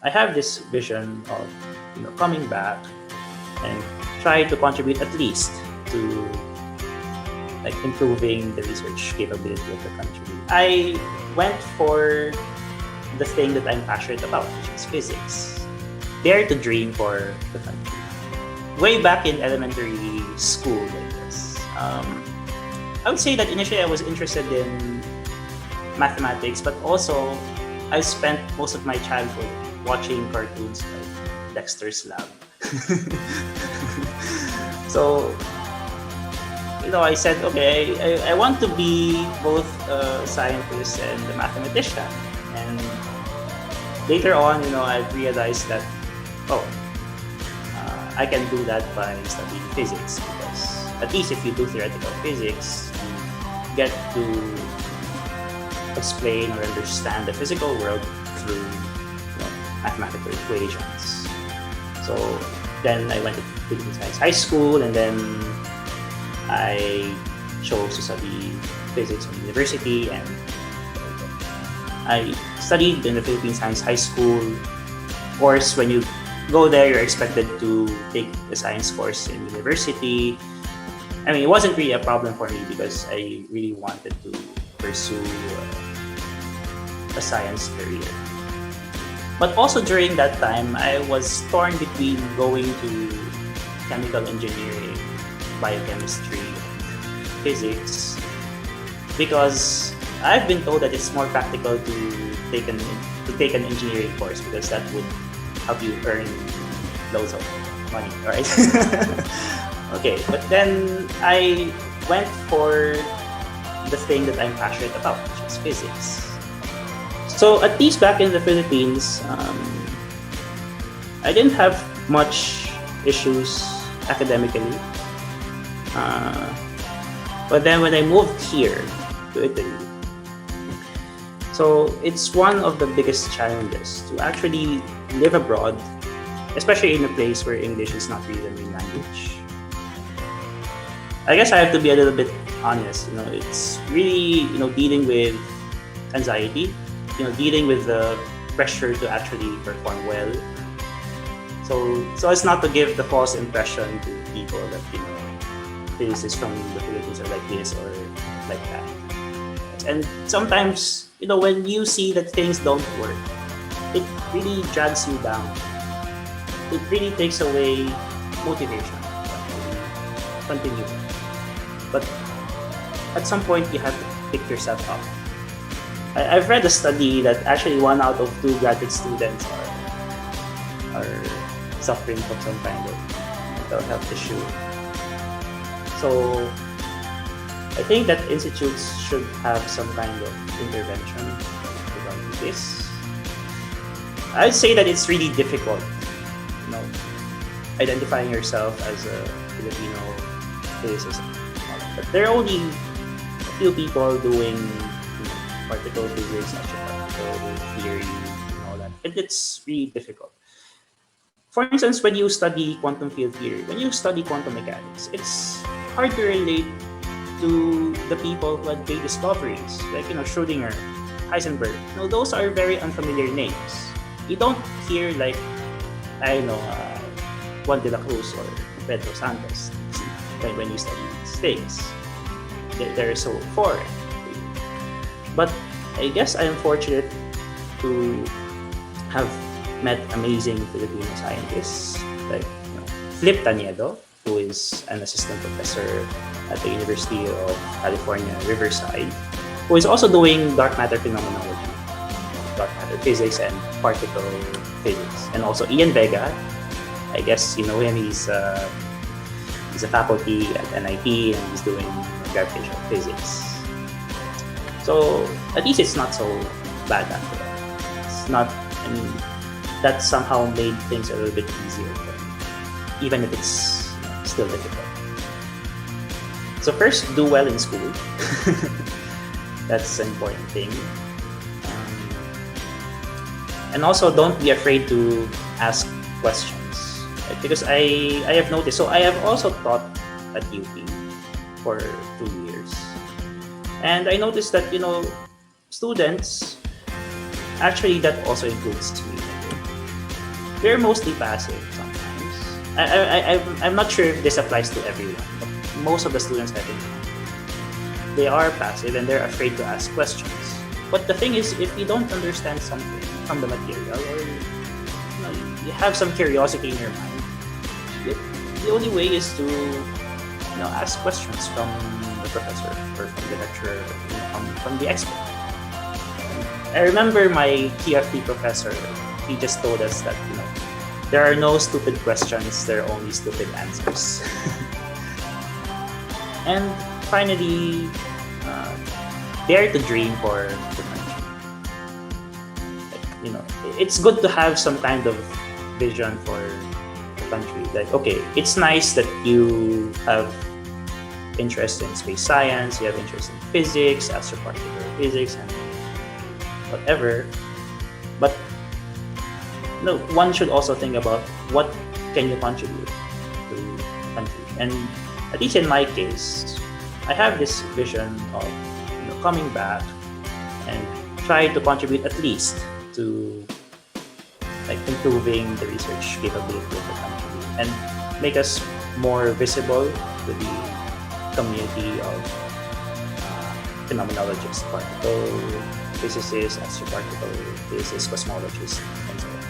I have this vision of coming back and try to contribute at least to like improving the research capability of the country. I went for the thing that I'm passionate about, which is physics. Dare to dream for the country. Way back in elementary school, like this, I would say that initially I was interested in mathematics, but also I spent most of my childhood watching cartoons like Dexter's Lab. So, I said, okay, I want to be both a scientist and a mathematician. And later on, I realized that, I can do that by studying physics, because at least if you do theoretical physics, you get to explain or understand the physical world through mathematical equations. So then I went to Filipino Scientists High School, and then I chose to study physics in university, and I studied in the Philippine Science High School. Of course, when you go there, you're expected to take a science course in university. I mean, it wasn't really a problem for me because I really wanted to pursue a science career. But also during that time, I was torn between going to chemical engineering, biochemistry, physics, because I've been told that it's more practical to take an engineering course, because that would help you earn loads of money, right? Okay, but then I went for the thing that I'm passionate about, which is physics. So at least back in the Philippines, I didn't have much issues academically. But then when I moved here to Italy, so it's one of the biggest challenges to actually live abroad, especially in a place where English is not really the main language. I guess I have to be a little bit honest. It's really dealing with anxiety, dealing with the pressure to actually perform well. So as not to give the false impression to people that physicists from the Philippines are like this or like that. And sometimes when you see that things don't work, it really drags you down. It really takes away motivation to continue. But at some point, you have to pick yourself up. I've read a study that actually 1 out of 2 graduate students are suffering from some kind of mental health issue. So I think that institutes should have some kind of intervention regarding this. I'd say that it's really difficult, identifying yourself as a Filipino physicist. But there are only a few people doing particle physics, particle theory, and all that. And it's really difficult. For instance, when you study quantum field theory, when you study quantum mechanics, it's hard to relate to the people who had made discoveries, like Schrödinger, Heisenberg. Those are very unfamiliar names. You don't hear like Juan de la Cruz or Pedro Santos when you study these things. They're so foreign. But I guess I'm fortunate to have met amazing Filipino scientists like Flip Taniedo, who is an assistant professor at the University of California, Riverside, who is also doing dark matter phenomenology, dark matter physics and particle physics. And also Ian Vega, I guess you know him, he's a faculty at NIT and he's doing gravitational physics. So at least it's not so bad after all. It's not, that somehow made things a little bit easier for me, even if it's still difficult. So first, do well in school. That's an important thing. And also, don't be afraid to ask questions. Right? Because I have noticed, so I have also taught at UP for 2 years. And I noticed that, students, actually that also includes me. they're mostly passive sometimes. I'm not sure if this applies to everyone, but most of the students I think they are passive and they're afraid to ask questions. But the thing is, if you don't understand something from the material, or you have some curiosity in your mind, the only way is to ask questions from the professor or from the lecturer, from the expert. I remember my TFT professor. He just told us that there are no stupid questions, there are only stupid answers. And finally, dare to dream for the country. It's good to have some kind of vision for the country. Like, okay, it's nice that you have interest in space science, you have interest in physics, astroparticle physics, and whatever. But one should also think about what can you contribute to the country. And at least in my case, I have this vision of coming back and try to contribute at least to improving the research capability of the country and make us more visible to the community of phenomenologists, particle physicists, astroparticle physicists, cosmologists, and so on.